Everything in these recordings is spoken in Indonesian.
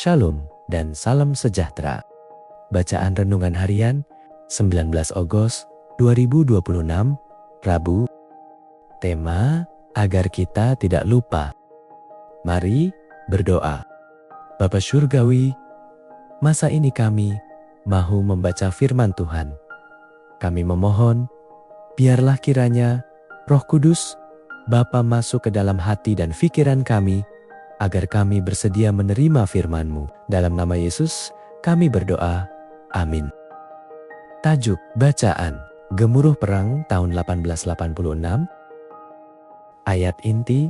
Shalom dan salam sejahtera. Bacaan Renungan Harian 19 Agustus 2026, Rabu. Tema, agar kita tidak lupa. Mari berdoa. Bapa Surgawi, masa ini kami mahu membaca firman Tuhan. Kami memohon, biarlah kiranya Roh Kudus Bapa masuk ke dalam hati dan pikiran kami, agar kami bersedia menerima firman-Mu. Dalam nama Yesus, kami berdoa. Amin. Tajuk Bacaan, Gemuruh Perang tahun 1886. Ayat inti,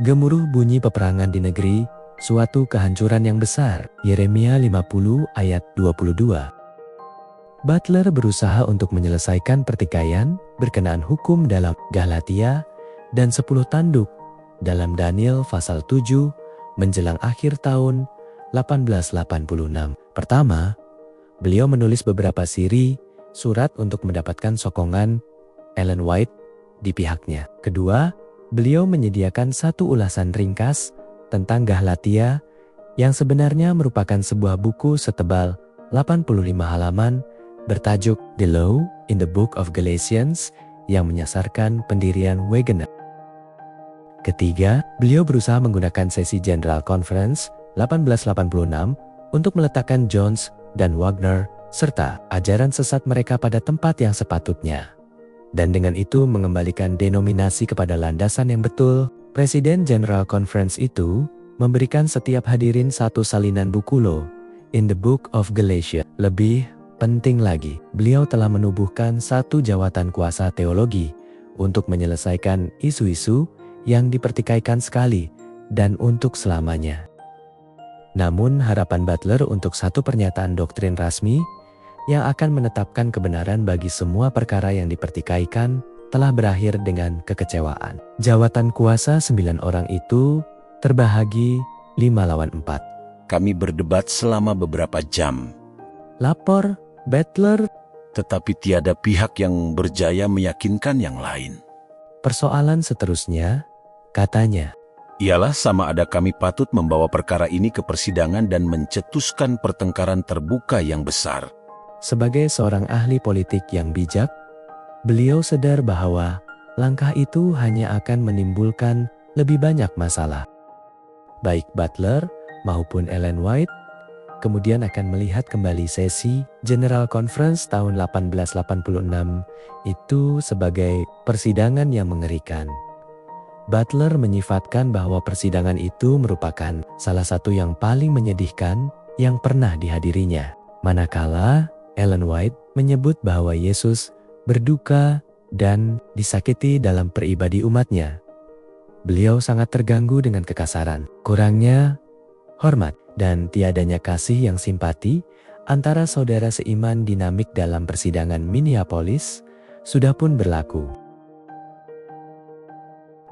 gemuruh bunyi peperangan di negeri, suatu kehancuran yang besar. Yeremia 50 ayat 22. Butler berusaha untuk menyelesaikan pertikaian berkenaan hukum dalam Galatia dan 10 tanduk dalam Daniel pasal 7 menjelang akhir tahun 1886. Pertama, beliau menulis beberapa surat untuk mendapatkan sokongan Ellen White di pihaknya. Kedua, beliau menyediakan satu ulasan ringkas tentang Galatia yang sebenarnya merupakan sebuah buku setebal 85 halaman bertajuk The Law in the Book of Galatians yang menyasarkan pendirian Wegener. Ketiga, beliau berusaha menggunakan sesi General Conference 1886 untuk meletakkan Jones dan Wagner serta ajaran sesat mereka pada tempat yang sepatutnya. Dan dengan itu mengembalikan denominasi kepada landasan yang betul. Presiden General Conference itu memberikan setiap hadirin satu salinan buku Law in the Book of Galatians. Lebih penting lagi, beliau telah menubuhkan satu jawatan kuasa teologi untuk menyelesaikan isu-isu yang dipertikaikan sekali dan untuk selamanya. Namun harapan Butler untuk satu pernyataan doktrin rasmi yang akan menetapkan kebenaran bagi semua perkara yang dipertikaikan telah berakhir dengan kekecewaan. Jawatan kuasa 9 orang itu terbahagi 5 lawan 4. Kami berdebat selama beberapa jam. Lapor Butler, Tetapi tiada pihak yang berjaya meyakinkan yang lain. persoalan seterusnya, katanya, Ialah sama ada kami patut membawa perkara ini ke persidangan dan mencetuskan pertengkaran terbuka yang besar. sebagai seorang ahli politik yang bijak, beliau sadar bahwa langkah itu hanya akan menimbulkan lebih banyak masalah. Baik Butler maupun Ellen White kemudian akan melihat kembali sesi General Conference tahun 1886 itu sebagai persidangan yang mengerikan. Butler menyifatkan bahwa persidangan itu merupakan salah satu yang paling menyedihkan yang pernah dihadirinya. Manakala Ellen White menyebut bahwa Yesus berduka dan disakiti dalam peribadi umatnya. Beliau sangat terganggu dengan kekasaran, kurangnya hormat, dan tiadanya kasih yang simpati antara saudara seiman. Dinamik dalam persidangan Minneapolis sudah pun berlaku.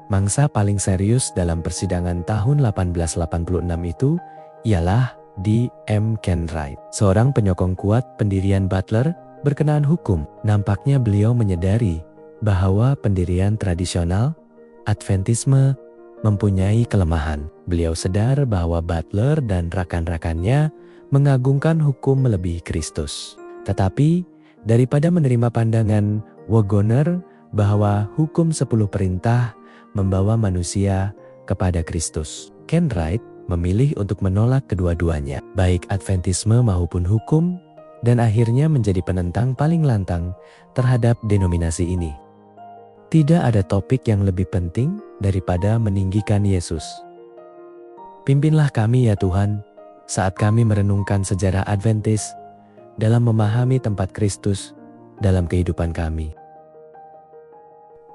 Mangsa paling serius dalam persidangan tahun 1886 itu ialah D.M. Kenwright, seorang penyokong kuat pendirian Butler berkenaan hukum. Nampaknya beliau menyadari bahwa pendirian tradisional Adventisme mempunyai kelemahan. Beliau sadar bahwa Butler dan rakan-rakannya mengagungkan hukum melebihi Kristus. Tetapi daripada menerima pandangan Waggoner bahwa hukum 10 perintah membawa manusia kepada Kristus, Kenwright memilih untuk menolak kedua-duanya, baik Adventisme maupun hukum, dan akhirnya menjadi penentang paling lantang terhadap denominasi ini. Tidak ada topik yang lebih penting daripada meninggikan Yesus. Pimpinlah kami ya Tuhan, saat kami merenungkan sejarah Adventis dalam memahami tempat Kristus dalam kehidupan kami.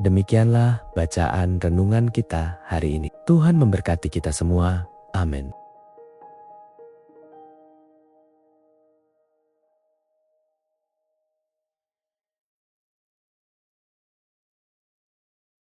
Demikianlah bacaan renungan kita hari ini. Tuhan memberkati kita semua. Amin.